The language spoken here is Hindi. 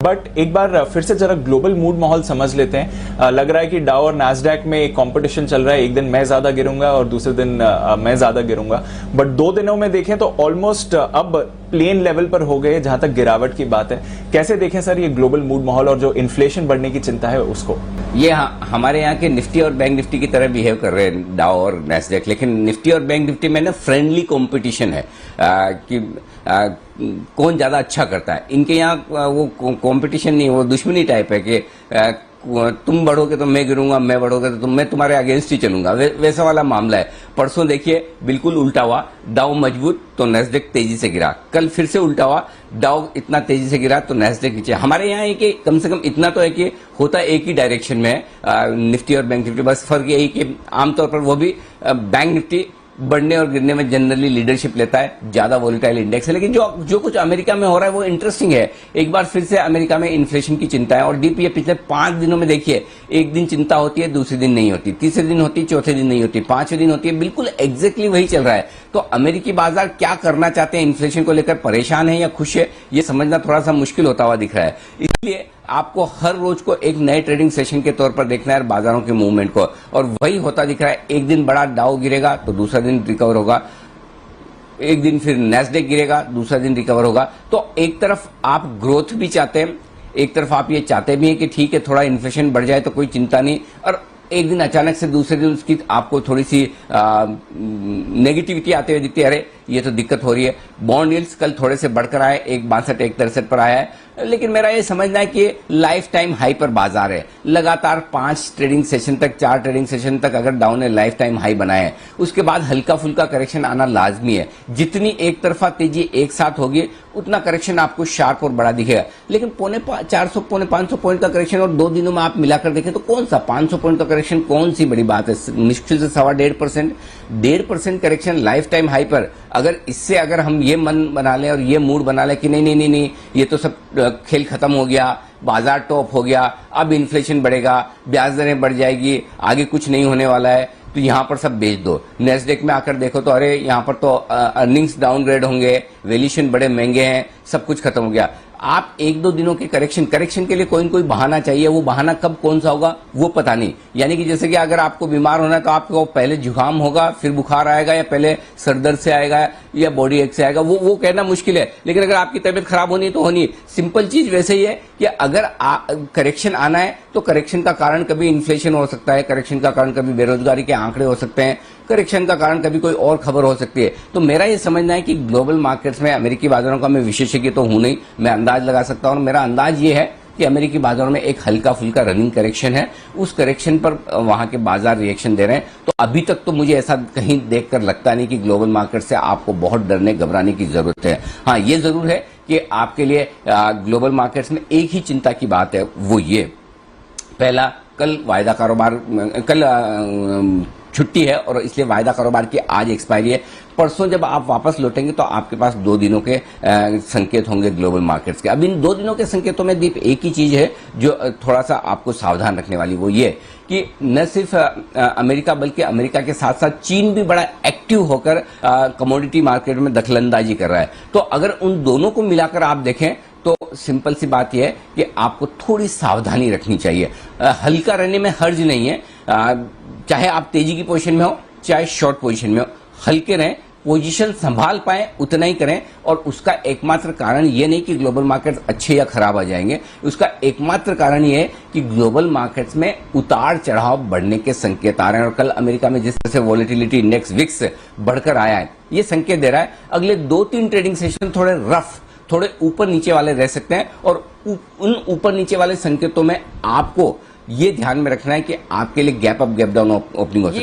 बट एक बार फिर से जरा ग्लोबल मूड माहौल समझ लेते हैं। लग रहा है कि डाउ और नैस्डैक में एक कंपटीशन चल रहा है, एक दिन मैं ज्यादा गिरूंगा और दूसरे दिन मैं ज्यादा गिरूंगा। बट 2 दिनों में देखें तो ऑलमोस्ट अब प्लेन लेवल पर हो गए जहां तक गिरावट की बात है। कैसे देखें सर ये ग्लोबल मूड माहौल और जो इन्फ्लेशन बढ़ने की चिंता है उसको? ये हमारे यहाँ के निफ्टी और बैंक निफ्टी की तरह बिहेव कर रहे हैं डाउ और नैस्डैक, लेकिन निफ्टी और बैंक निफ्टी में ना फ्रेंडली कंपटीशन है कि कौन ज्यादा अच्छा करता है। इनके यहाँ वो कंपटीशन नहीं, वो दुश्मनी टाइप है कि तुम बढ़ोगे तो मैं गिरूंगा, मैं बढ़ोगे तो मैं तुम्हारे अगेंस्ट ही चलूंगा, वैसा वाला मामला है। परसों देखिए बिल्कुल उल्टा हुआ, डाउ मजबूत तो नैस्डैक तेजी से गिरा। कल फिर से उल्टा हुआ, डाउ इतना तेजी से गिरा तो नैस्डैक नीचे। हमारे यहाँ है कि कम से कम इतना तो है कि होता एक ही डायरेक्शन में है निफ्टी और बैंक निफ्टी। बस फर्क यही कि आमतौर पर वो भी बैंक निफ्टी बढ़ने और गिरने में जनरली लीडरशिप लेता है, ज्यादा वोलेटाइल इंडेक्स है। लेकिन जो कुछ अमेरिका में हो रहा है वो इंटरेस्टिंग है। एक बार फिर से अमेरिका में इन्फ्लेशन की चिंता है और डीप ये पिछले 5 दिनों में देखिए, एक दिन चिंता होती है, दूसरे दिन नहीं होती, तीसरे दिन होती, चौथे दिन नहीं होती, 5वें दिन होती है। बिल्कुल एग्जैक्टली वही चल रहा है। तो अमेरिकी बाजार क्या करना चाहते हैं, इन्फ्लेशन को लेकर परेशान है या खुश है, ये समझना थोड़ा सा मुश्किल होता हुआ दिख रहा है। इसलिए आपको हर रोज को एक नए ट्रेडिंग सेशन के तौर पर देखना है बाजारों के मूवमेंट को, और वही होता दिख रहा है। एक दिन बड़ा डाउ गिरेगा तो दूसरा दिन रिकवर होगा, एक दिन फिर नैस्डैक गिरेगा, दूसरा दिन रिकवर होगा। तो एक तरफ आप ग्रोथ भी चाहते हैं, एक तरफ आप ये चाहते भी हैं कि ठीक है थोड़ा इन्फ्लेशन बढ़ जाए तो कोई चिंता नहीं, और एक दिन अचानक से दूसरे दिन उसकी आपको थोड़ी सी नेगेटिविटी आते हुए दिखती है, अरे ये तो दिक्कत हो रही है। बॉन्ड यील्ड्स कल थोड़े से बढ़कर आए, 1.62 1.63 पर आया है, लेकिन मेरा ये समझना है कि लाइफ टाइम हाई पर बाजार है। लगातार 5 ट्रेडिंग सेशन तक, 4 ट्रेडिंग सेशन तक अगर डाउन ने लाइफ टाइम हाई बनाए हैं, उसके बाद हल्का फुल्का करेक्शन आना लाजमी है। जितनी एक तरफा तेजी एक साथ होगी उतना करेक्शन आपको शार्प और बड़ा दिखेगा। लेकिन 450 पौने 500 पॉइंट का करेक्शन और 2 दिनों में आप मिलाकर देखें तो कौन सा 500 पॉइंट का करेक्शन कौन सी बड़ी बात है? मुश्किल से 1.25%, 1.5% करेक्शन लाइफ टाइम हाई पर। अगर इससे अगर हम ये मन बना लें और ये मूड बना लें कि नहीं ये तो सब खेल खत्म हो गया, बाजार टॉप हो गया, अब इन्फ्लेशन बढ़ेगा, ब्याज दरें बढ़ जाएगी, आगे कुछ नहीं होने वाला है, तो यहां पर सब बेच दो। नैस्डैक में आकर देखो तो अरे यहां पर तो अर्निंग्स डाउनग्रेड होंगे, वैल्यूएशन बड़े महंगे हैं, सब कुछ खत्म हो गया। आप 1-2 दिनों के करेक्शन के लिए कोई न कोई बहाना चाहिए। वो बहाना कब कौन सा होगा वो पता नहीं। यानी कि जैसे कि अगर आपको बीमार होना है तो आपको पहले जुकाम होगा, फिर बुखार आएगा, या पहले सरदर्द से आएगा, या बॉडी एक से आएगा, वो कहना मुश्किल है। लेकिन अगर आपकी तबीयत खराब होनी है तो होनी है। सिंपल चीज वैसे ही है कि अगर करेक्शन आना है तो करेक्शन का कारण कभी इन्फ्लेशन हो सकता है, करेक्शन का कारण कभी बेरोजगारी के आंकड़े हो सकते हैं, करेक्शन का कारण कभी कोई और खबर हो सकती है। तो मेरा ये समझना है कि ग्लोबल मार्केट्स में अमेरिकी बाजारों का मैं विशेषज्ञ तो हूं नहीं, मैं अंदाज लगा सकता हूं, और मेरा अंदाज ये है कि अमेरिकी बाजारों में एक हल्का फुल्का रनिंग करेक्शन है। उस करेक्शन पर वहां के बाजार रिएक्शन दे रहे हैं। तो अभी तक तो मुझे ऐसा कहीं देखकर लगता नहीं कि ग्लोबल मार्केट से आपको बहुत डरने घबराने की जरूरत है। हाँ, ये जरूर है कि आपके लिए ग्लोबल मार्केट्स में एक ही चिंता की बात है, वो ये पहला, कल वायदा कारोबार, कल छुट्टी है और इसलिए वायदा कारोबार की आज एक्सपायरी है। परसों जब आप वापस लौटेंगे तो आपके पास 2 दिनों के संकेत होंगे ग्लोबल मार्केट्स के। अब इन 2 दिनों के संकेतों में दीप एक ही चीज है जो थोड़ा सा आपको सावधान रखने वाली, वो ये कि न सिर्फ अमेरिका बल्कि अमेरिका के साथ साथ चीन भी बड़ा एक्टिव होकर कमोडिटी मार्केट में दखलंदाजी कर रहा है। तो अगर उन दोनों को मिलाकर आप देखें तो सिंपल सी बात यह है कि आपको थोड़ी सावधानी रखनी चाहिए। हल्का रहने में हर्ज नहीं है, चाहे आप तेजी की पोजीशन में हो चाहे शॉर्ट पोजीशन में हो, हल्के रहें, पोजीशन संभाल पाए उतना ही करें। और उसका एकमात्र कारण ये नहीं कि ग्लोबल मार्केट्स अच्छे या खराब आ जाएंगे, उसका एकमात्र कारण ये है कि ग्लोबल मार्केट्स में उतार चढ़ाव बढ़ने के संकेत आ रहे हैं। और कल अमेरिका में जिस तरह से वॉलेटिलिटी इंडेक्स विक्स बढ़कर आया है, ये संकेत दे रहा है अगले 2-3 ट्रेडिंग सेशन थोड़े रफ, थोड़े ऊपर नीचे वाले रह सकते हैं। और उन ऊपर नीचे वाले संकेतों में आपको ये ध्यान में रखना है कि आपके लिए gap up gap down opening हो सकती है।